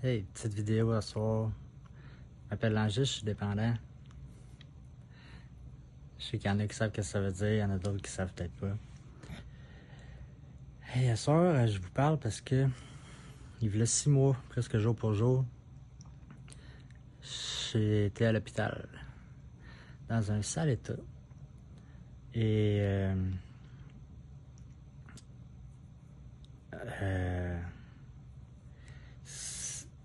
Hey, petite vidéo à soir. Je m'appelle Langis, je suis dépendant. Je sais qu'il y en a qui savent ce que ça veut dire, il y en a d'autres qui savent peut-être pas. Hey, à soir, je vous parle parce que il y a 6 mois, presque jour pour jour, j'ai été à l'hôpital, dans un sale état. Et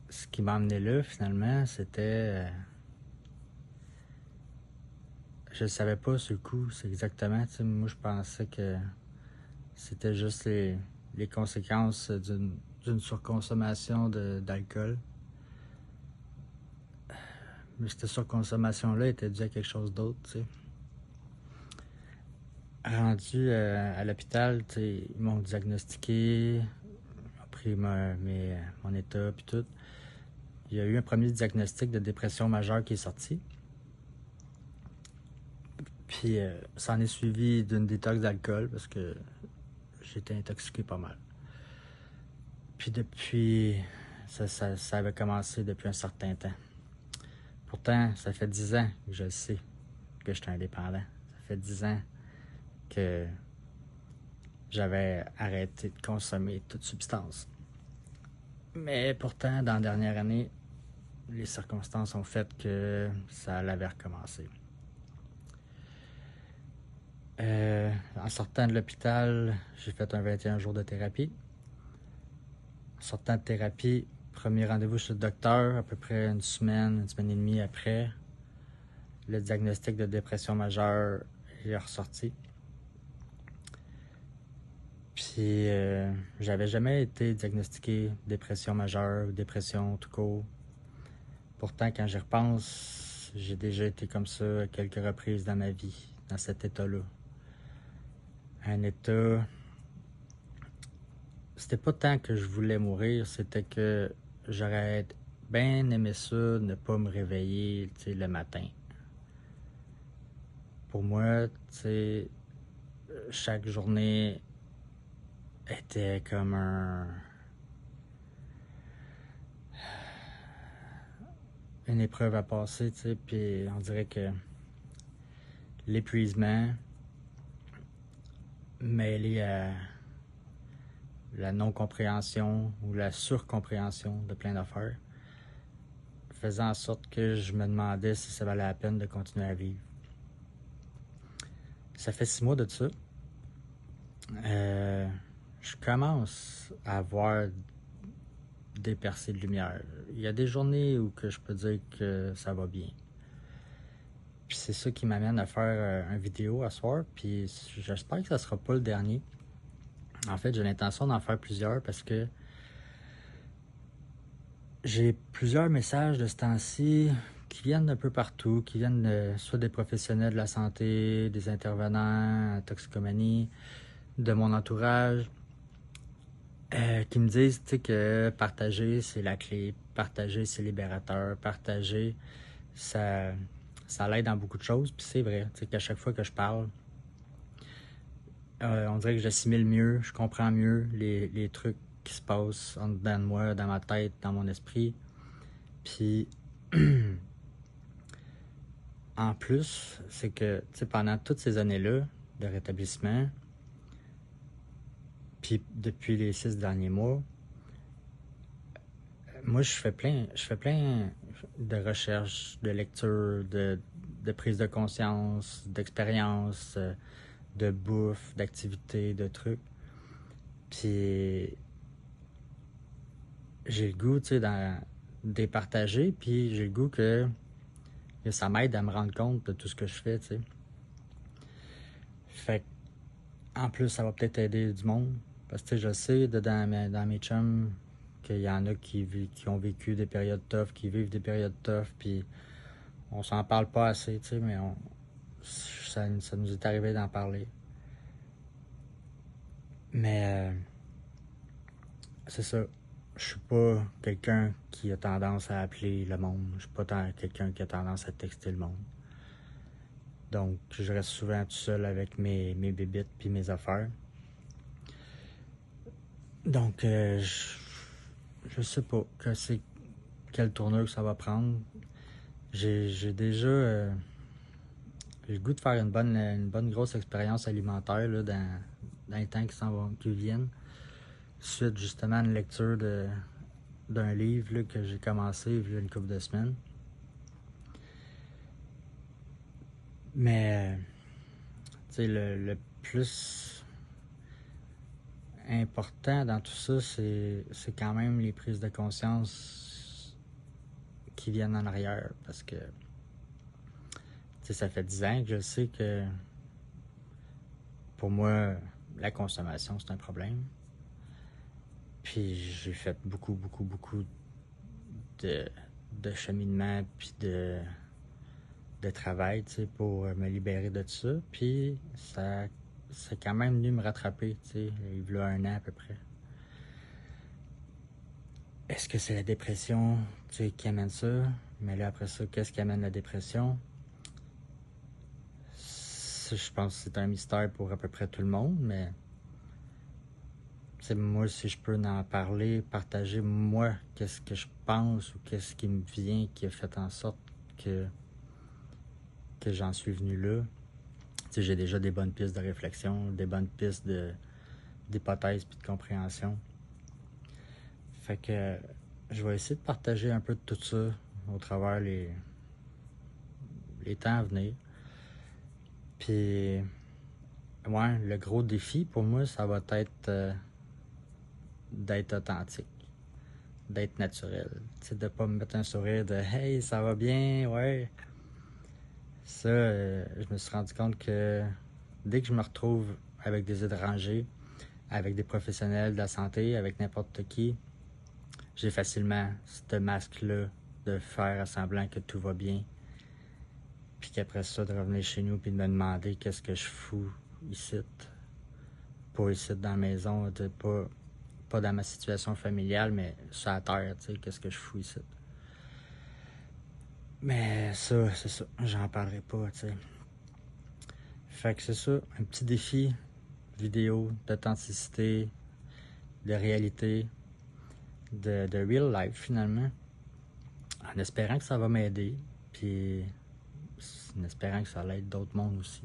ce qui m'a amené là, finalement, c'était... je ne savais pas sur le coup, c'est exactement. Moi, je pensais que c'était juste les conséquences d'une surconsommation d'alcool. Mais cette surconsommation-là était due à quelque chose d'autre, tu sais. Rendu à l'hôpital, tu sais, ils m'ont diagnostiqué, ils ont pris mon état puis tout. Il y a eu un premier diagnostic de dépression majeure qui est sorti. Puis ça en est suivi d'une détox d'alcool parce que j'étais intoxiqué pas mal. Puis depuis, ça avait commencé depuis un certain temps. Pourtant, ça fait 10 ans que je le sais que j'étais indépendant. Ça fait 10 ans que j'avais arrêté de consommer toute substance. Mais pourtant, dans la dernière année, les circonstances ont fait que ça avait recommencé. En sortant de l'hôpital, j'ai fait un 21 jours de thérapie. En sortant de thérapie, premier rendez-vous chez le docteur, à peu près une semaine et demie après, le diagnostic de dépression majeure est ressorti. Puis, j'avais jamais été diagnostiqué dépression majeure ou dépression tout court. Pourtant, quand j'y repense, j'ai déjà été comme ça à quelques reprises dans ma vie, dans cet état-là. Un état... C'était pas tant que je voulais mourir, c'était que j'aurais bien aimé ça, ne pas me réveiller, tu sais, le matin. Pour moi, tu sais, chaque journée était comme une épreuve à passer, tu sais, puis on dirait que l'épuisement mêlé à la non-compréhension ou la surcompréhension de plein d'affaires faisait en sorte que je me demandais si ça valait la peine de continuer à vivre. Ça fait 6 mois de ça. Je commence à avoir des percées de lumière. Il y a des journées où que je peux dire que ça va bien. Puis c'est ça qui m'amène à faire une vidéo à soir. Puis j'espère que ça sera pas le dernier. En fait, j'ai l'intention d'en faire plusieurs parce que j'ai plusieurs messages de ce temps-ci qui viennent d'un peu partout, qui viennent soit des professionnels de la santé, des intervenants en toxicomanie, de mon entourage, qui me disent que partager, c'est la clé, partager, c'est libérateur, partager, ça l'aide dans beaucoup de choses. Puis c'est vrai, qu'à chaque fois que je parle, on dirait que j'assimile mieux, je comprends mieux les trucs qui se passent en dedans de moi, dans ma tête, dans mon esprit. Puis, en plus, c'est que pendant toutes ces années-là de rétablissement, puis depuis les 6 derniers mois, moi, je fais plein de recherches, de lectures, de prise de conscience, d'expériences, de bouffe, d'activités, de trucs. Puis, j'ai le goût, de les partager, puis j'ai le goût que ça m'aide à me rendre compte de tout ce que je fais, tu sais. Fait en plus, ça va peut-être aider du monde, parce que je sais, dans mes chums, qu'il y en a qui ont vécu des périodes tough, qui vivent des périodes tough, puis on s'en parle pas assez, tu sais, mais ça nous est arrivé d'en parler. Mais c'est ça. Je suis pas quelqu'un qui a tendance à appeler le monde. Je suis pas quelqu'un qui a tendance à texter le monde. Donc, je reste souvent tout seul avec mes bébites puis mes affaires. Donc, je sais pas quelle tournure que ça va prendre. J'ai déjà le goût de faire une bonne grosse expérience alimentaire là, dans les temps qui viennent. Suite justement à une lecture d'un livre là, que j'ai commencé il y a une couple de semaines. Mais tu sais, le plus important dans tout ça, c'est quand même les prises de conscience qui viennent en arrière. Parce que ça fait 10 ans que je sais que pour moi, la consommation, c'est un problème. Puis j'ai fait beaucoup de cheminement puis de travail, pour me libérer de ça. Puis ça c'est quand même venu me rattraper, il y a un an à peu près. Est-ce que c'est la dépression, qui amène ça? Mais là, après ça, qu'est-ce qui amène la dépression? Ça, je pense que c'est un mystère pour à peu près tout le monde, mais moi, si je peux en parler, partager, moi, qu'est-ce que je pense ou qu'est-ce qui me vient qui a fait en sorte que j'en suis venu là. J'ai déjà des bonnes pistes de réflexion, des bonnes pistes d'hypothèses puis de compréhension. Fait que je vais essayer de partager un peu de tout ça au travers les temps à venir. Puis, ouais, le gros défi pour moi, ça va être d'être authentique, d'être naturel. De pas me mettre un sourire de « Hey, ça va bien, ouais ». Ça, je me suis rendu compte que dès que je me retrouve avec des étrangers, avec des professionnels de la santé, avec n'importe qui, j'ai facilement ce masque-là de faire semblant que tout va bien. Puis qu'après ça, de revenir chez nous puis de me demander qu'est-ce que je fous ici. Pas ici dans la maison, pas dans ma situation familiale, mais sur la terre, qu'est-ce que je fous ici. Mais ça, c'est ça, j'en parlerai pas, Fait que c'est ça, un petit défi vidéo d'authenticité, de réalité, de real life finalement, en espérant que ça va m'aider, puis en espérant que ça va aider d'autres mondes aussi.